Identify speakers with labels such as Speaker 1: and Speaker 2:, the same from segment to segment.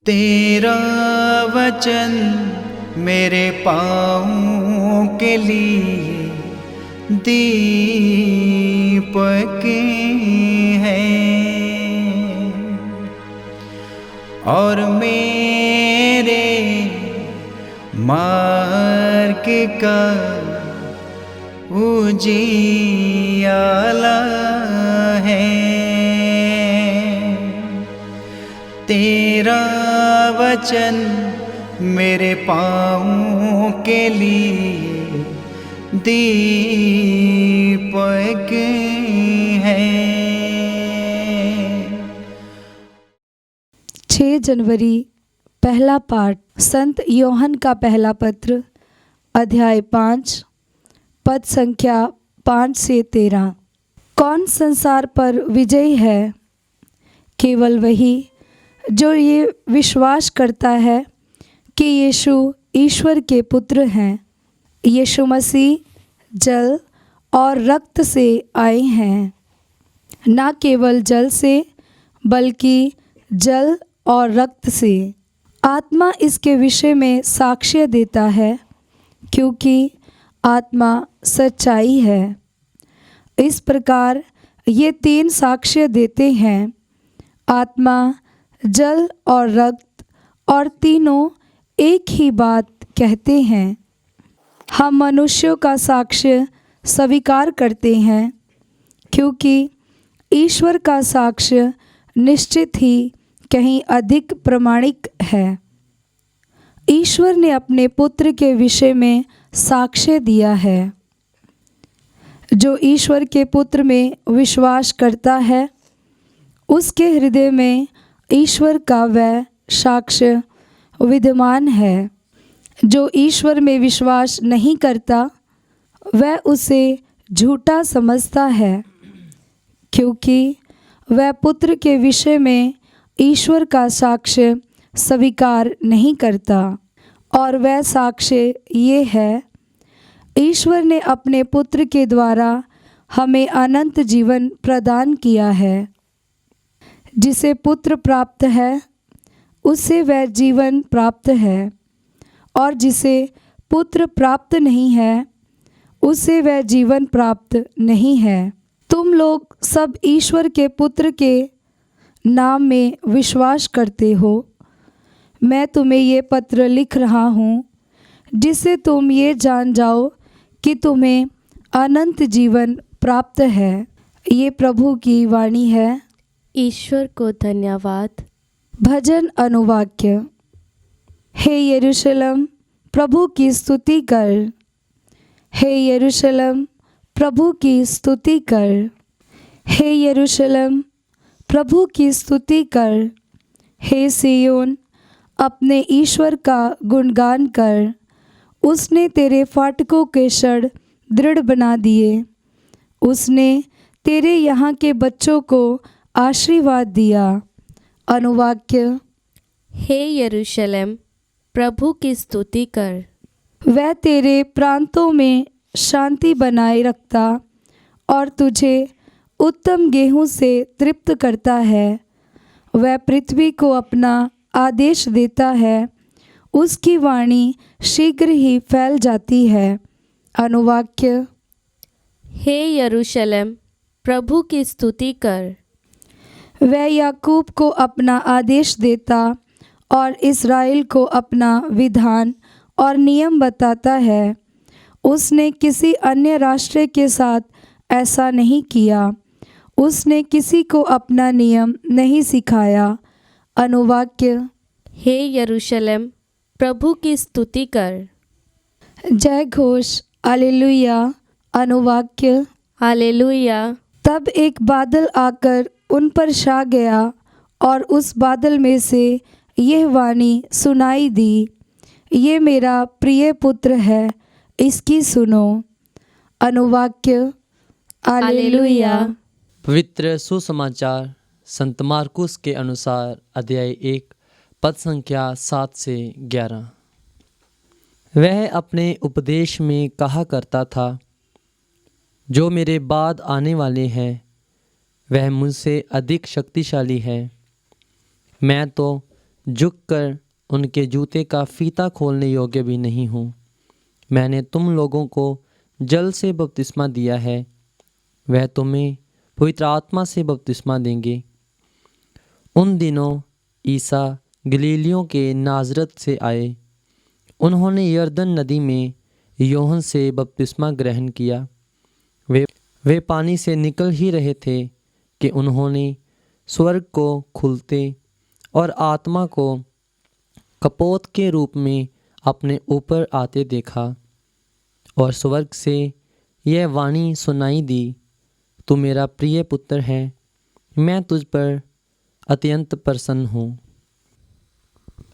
Speaker 1: तेरा वचन मेरे पाँवों के लिए दीपक है और मेरे मार्ग का उजियाला है। तेरा वचन मेरे पाँवों के लिए दीपक है।
Speaker 2: 6 जनवरी पहला पाठ संत योहन का पहला पत्र अध्याय 5 पद संख्या 5 से 13। कौन संसार पर विजयी है? केवल वही जो ये विश्वास करता है कि यीशु ईश्वर के पुत्र हैं। यीशु मसीह जल और रक्त से आए हैं, ना केवल जल से बल्कि जल और रक्त से। आत्मा इसके विषय में साक्ष्य देता है, क्योंकि आत्मा सच्चाई है। इस प्रकार ये 3 साक्ष्य देते हैं, आत्मा, जल और रक्त, और तीनों एक ही बात कहते हैं। हम मनुष्यों का साक्ष्य स्वीकार करते हैं, क्योंकि ईश्वर का साक्ष्य निश्चित ही कहीं अधिक प्रमाणिक है। ईश्वर ने अपने पुत्र के विषय में साक्ष्य दिया है। जो ईश्वर के पुत्र में विश्वास करता है, उसके हृदय में ईश्वर का वह साक्ष्य विद्यमान है। जो ईश्वर में विश्वास नहीं करता, वह उसे झूठा समझता है, क्योंकि वह पुत्र के विषय में ईश्वर का साक्ष्य स्वीकार नहीं करता। और वह साक्ष्य ये है, ईश्वर ने अपने पुत्र के द्वारा हमें अनंत जीवन प्रदान किया है। जिसे पुत्र प्राप्त है, उससे वह जीवन प्राप्त है, और जिसे पुत्र प्राप्त नहीं है, उससे वह जीवन प्राप्त नहीं है। तुम लोग सब ईश्वर के पुत्र के नाम में विश्वास करते हो। मैं तुम्हें ये पत्र लिख रहा हूँ, जिससे तुम ये जान जाओ कि तुम्हें अनंत जीवन प्राप्त है। ये प्रभु की वाणी है।
Speaker 3: ईश्वर को धन्यवाद।
Speaker 2: भजन अनुवाक्य। हे यरूशलेम, प्रभु की स्तुति कर। हे यरूशलेम, प्रभु की स्तुति कर। हे यरूशलेम, प्रभु की स्तुति कर। हे सिय्योन, अपने ईश्वर का गुणगान कर। उसने तेरे फाटकों के क्षण दृढ़ बना दिए। उसने तेरे यहाँ के बच्चों को आशीर्वाद दिया। अनुवाक्य।
Speaker 3: हे यरूशलेम, प्रभु की स्तुति कर।
Speaker 2: वह तेरे प्रांतों में शांति बनाए रखता और तुझे उत्तम गेहूं से तृप्त करता है। वह पृथ्वी को अपना आदेश देता है, उसकी वाणी शीघ्र ही फैल जाती है। अनुवाक्य।
Speaker 3: हे यरूशलेम, प्रभु की स्तुति कर।
Speaker 2: वह याकूब को अपना आदेश देता और इस्राएल को अपना विधान और नियम बताता है। उसने किसी अन्य राष्ट्र के साथ ऐसा नहीं किया। उसने किसी को अपना नियम नहीं सिखाया। अनुवाक्य।
Speaker 3: हे यरूशलेम, प्रभु की स्तुति कर।
Speaker 2: जय घोष। हालेलुया। अनुवाक्य।
Speaker 3: हालेलुया।
Speaker 2: तब एक बादल आकर उन पर छा गया और उस बादल में से यह वाणी सुनाई दी, ये मेरा प्रिय पुत्र है, इसकी सुनो। अनुवाक्य। हालेलुया।
Speaker 4: पवित्र सुसमाचार संत मार्कुस के अनुसार अध्याय 1 पद संख्या 7 से 11। वह अपने उपदेश में कहा करता था, जो मेरे बाद आने वाले हैं वह मुझसे अधिक शक्तिशाली है। मैं तो झुककर उनके जूते का फीता खोलने योग्य भी नहीं हूँ। मैंने तुम लोगों को जल से बपतिस्मा दिया है, वह तुम्हें पवित्र आत्मा से बपतिस्मा देंगे। उन दिनों ईसा गलीलियों के नाजरत से आए। उन्होंने यरदन नदी में यूहन्ना से बपतिस्मा ग्रहण किया। वे पानी से निकल ही रहे थे कि उन्होंने स्वर्ग को खुलते और आत्मा को कपोत के रूप में अपने ऊपर आते देखा, और स्वर्ग से यह वाणी सुनाई दी, तू मेरा प्रिय पुत्र है, मैं तुझ पर अत्यंत प्रसन्न हूँ।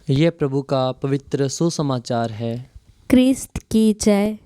Speaker 4: यह प्रभु का पवित्र सुसमाचार है।
Speaker 3: क्रिस्त की जय।